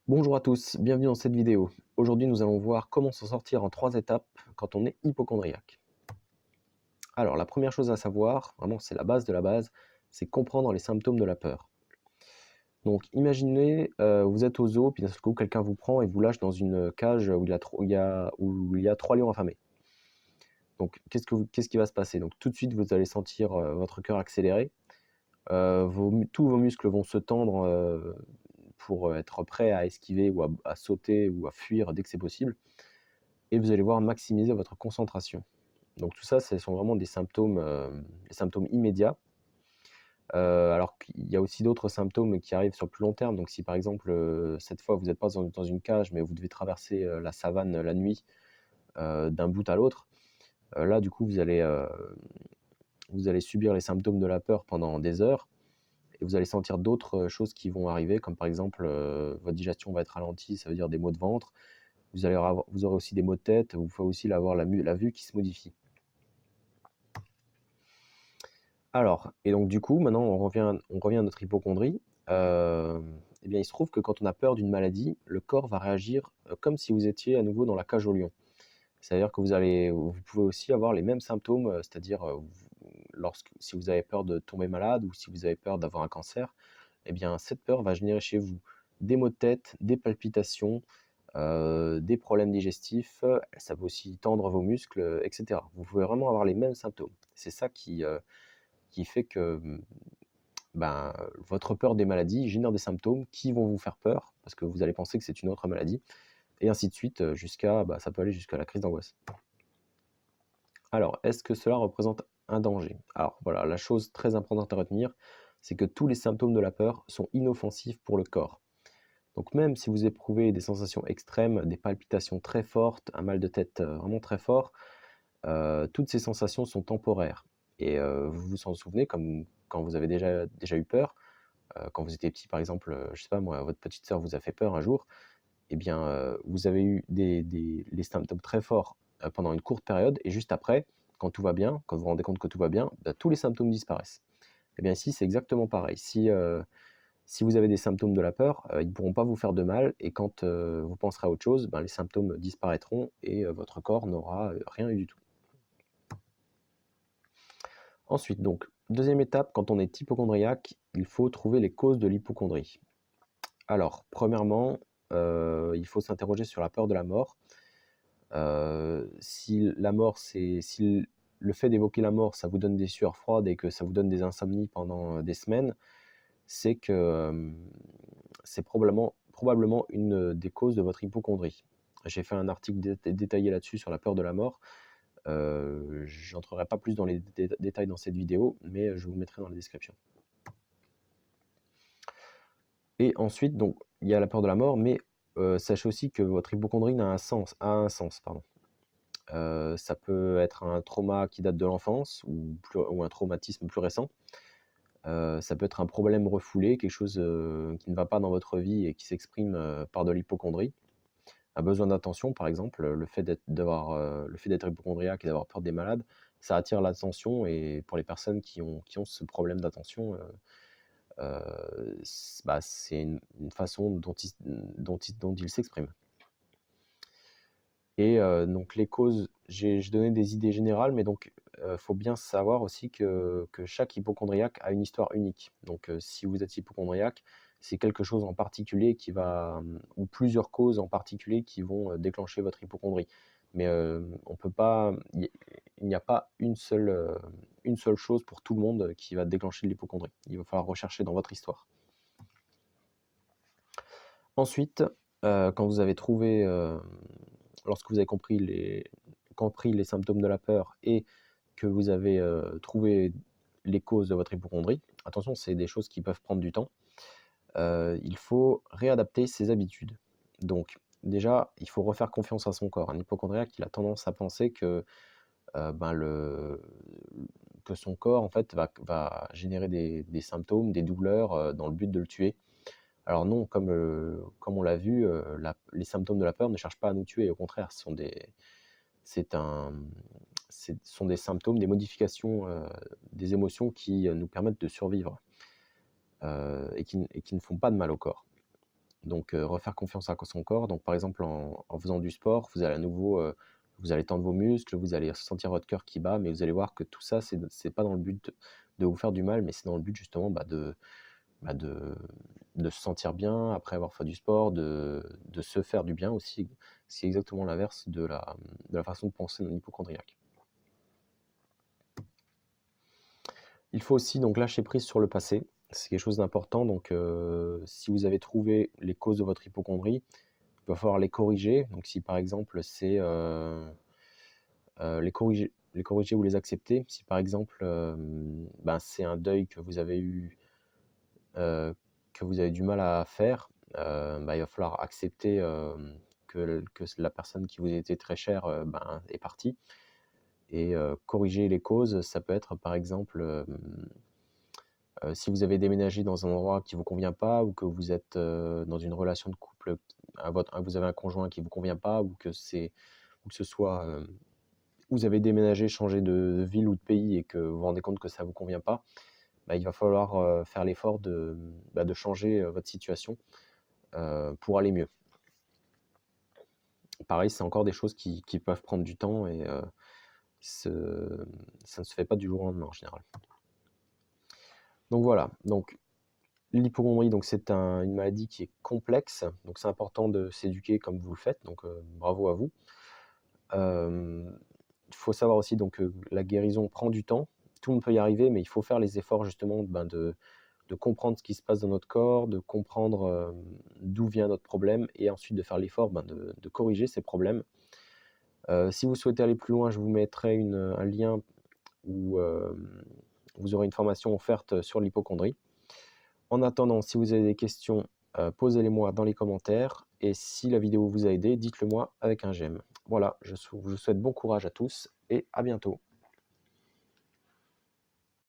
Bonjour à tous, bienvenue dans cette vidéo. Aujourd'hui, nous allons voir comment s'en sortir en 3 étapes quand on est hypocondriaque. Alors, la première chose à savoir, vraiment c'est la base de la base, c'est comprendre les symptômes de la peur. Donc, imaginez, vous êtes au zoo, puis d'un seul coup, quelqu'un vous prend et vous lâche dans une cage où il y a 3 lions affamés. Donc, qu'est-ce qui va se passer? Donc, tout de suite, vous allez sentir votre cœur accélérer, tous vos muscles vont se tendre pour être prêts à esquiver ou à sauter ou à fuir dès que c'est possible. Et vous allez voir maximiser votre concentration. Donc tout ça, ce sont vraiment des symptômes immédiats. Alors qu'il y a aussi d'autres symptômes qui arrivent sur le plus long terme. Donc si par exemple, cette fois vous n'êtes pas dans une cage, mais vous devez traverser, la savane la nuit, d'un bout à l'autre, là du coup vous allez subir les symptômes de la peur pendant des heures et vous allez sentir d'autres, choses qui vont arriver comme par exemple, votre digestion va être ralentie, ça veut dire des maux de ventre. Vous aurez aussi des maux de tête, vous pouvez aussi avoir la vue qui se modifie. Alors, et donc du coup, maintenant on revient à notre hypocondrie. Et bien, il se trouve que quand on a peur d'une maladie, le corps va réagir, comme si vous étiez à nouveau dans la cage aux lions. C'est-à-dire que vous pouvez aussi avoir les mêmes symptômes, c'est-à-dire, si vous avez peur de tomber malade ou si vous avez peur d'avoir un cancer, eh bien cette peur va générer chez vous des maux de tête, des palpitations, des problèmes digestifs, ça peut aussi tendre vos muscles, et cetera. Vous pouvez vraiment avoir les mêmes symptômes. C'est ça qui fait que, ben, votre peur des maladies génère des symptômes qui vont vous faire peur, parce que vous allez penser que c'est une autre maladie, et ainsi de suite, ça peut aller jusqu'à la crise d'angoisse. Alors, est-ce que cela représente un danger? Alors voilà, la chose très importante à retenir, c'est que tous les symptômes de la peur sont inoffensifs pour le corps. Donc même si vous éprouvez des sensations extrêmes, des palpitations très fortes, un mal de tête, vraiment très fort, toutes ces sensations sont temporaires et vous vous en souvenez comme quand vous avez déjà eu peur, quand vous étiez petit par exemple, je sais pas moi, votre petite sœur vous a fait peur un jour, et bien, vous avez eu les symptômes très forts, pendant une courte période et juste après, quand tout va bien, quand vous vous rendez compte que tout va bien, bah, tous les symptômes disparaissent. Et bien ici, c'est exactement pareil. Si vous avez des symptômes de la peur, ils ne pourront pas vous faire de mal et quand, vous penserez à autre chose, ben, les symptômes disparaîtront et votre corps n'aura, rien eu du tout. Ensuite donc, deuxième étape, quand on est hypocondriaque, il faut trouver les causes de l'hypocondrie. Alors, premièrement, il faut s'interroger sur la peur de la mort. Si le fait d'évoquer la mort, ça vous donne des sueurs froides et que ça vous donne des insomnies pendant, des semaines, c'est que, c'est probablement une, des causes de votre hypocondrie. J'ai fait un article détaillé là-dessus sur la peur de la mort. J'entrerai pas plus dans les détails dans cette vidéo, mais je vous le mettrai dans la description. Et ensuite, donc, il y a la peur de la mort, mais sachez aussi que votre hypocondrie a un sens, pardon. Ça peut être un trauma qui date de l'enfance ou un traumatisme plus récent. Ça peut être un problème refoulé, quelque chose, qui ne va pas dans votre vie et qui s'exprime, par de l'hypocondrie. Un besoin d'attention, par exemple, le fait d'être hypocondriaque et d'avoir peur des malades, ça attire l'attention et pour les personnes qui ont ce problème d'attention, c'est une façon dont ils s'expriment. Et donc les causes, j'ai donné des idées générales, mais donc faut bien savoir aussi que chaque hypocondriaque a une histoire unique. Donc si vous êtes hypocondriaque, c'est quelque chose en particulier ou plusieurs causes en particulier qui vont, déclencher votre hypocondrie. Mais on peut pas il n'y a pas une seule chose pour tout le monde qui va déclencher de l'hypocondrie. Il va falloir rechercher dans votre histoire. Ensuite, quand vous avez trouvé, lorsque vous avez compris les symptômes de la peur et que vous avez, trouvé les causes de votre hypocondrie, attention, c'est des choses qui peuvent prendre du temps, il faut réadapter ses habitudes. Donc déjà, il faut refaire confiance à son corps. Un hypocondriaque, il a tendance à penser ben, que son corps, en fait, va générer des symptômes, des douleurs, dans le but de le tuer. Alors non, comme on l'a vu, les symptômes de la peur ne cherchent pas à nous tuer, au contraire, c'est un ce sont des symptômes, des modifications, des émotions qui, nous permettent de survivre, et qui ne font pas de mal au corps. Donc refaire confiance à son corps. Donc par exemple en faisant du sport, vous allez à nouveau, vous allez tendre vos muscles, vous allez sentir votre cœur qui bat, mais vous allez voir que tout ça, c'est pas dans le but de vous faire du mal, mais c'est dans le but justement bah, de se sentir bien après avoir fait du sport, de se faire du bien aussi. C'est exactement l'inverse de la façon de penser d'un hypocondriaque. Il faut aussi donc lâcher prise sur le passé. C'est quelque chose d'important. Donc, si vous avez trouvé les causes de votre hypocondrie, il va falloir les corriger. Donc, si par exemple c'est les corriger ou les accepter. Si par exemple ben, c'est un deuil que vous avez eu, que vous avez du mal à faire, ben, il va falloir accepter que la personne qui vous était très chère ben, est partie. Et corriger les causes, ça peut être par exemple si vous avez déménagé dans un endroit qui ne vous convient pas, ou que vous êtes dans une relation de couple, vous avez un conjoint qui ne vous convient pas, ou que ce soit vous avez déménagé, changé de ville ou de pays et que vous vous rendez compte que ça ne vous convient pas, bah, il va falloir faire l'effort de changer votre situation pour aller mieux. Pareil, c'est encore des choses qui peuvent prendre du temps et ça ne se fait pas du jour au lendemain en général. Donc voilà, donc l'hypocondrie, donc c'est une maladie qui est complexe, donc c'est important de s'éduquer comme vous le faites, donc bravo à vous. Il faut savoir aussi donc que la guérison prend du temps. Tout le monde peut y arriver, mais il faut faire les efforts justement de comprendre ce qui se passe dans notre corps, de comprendre d'où vient notre problème et ensuite de faire l'effort de corriger ces problèmes. Si vous souhaitez aller plus loin, je vous mettrai un lien où vous aurez une formation offerte sur l'hypocondrie. En attendant, si vous avez des questions, posez-les-moi dans les commentaires et si la vidéo vous a aidé, dites-le moi avec un j'aime. Voilà, je vous souhaite bon courage à tous et à bientôt.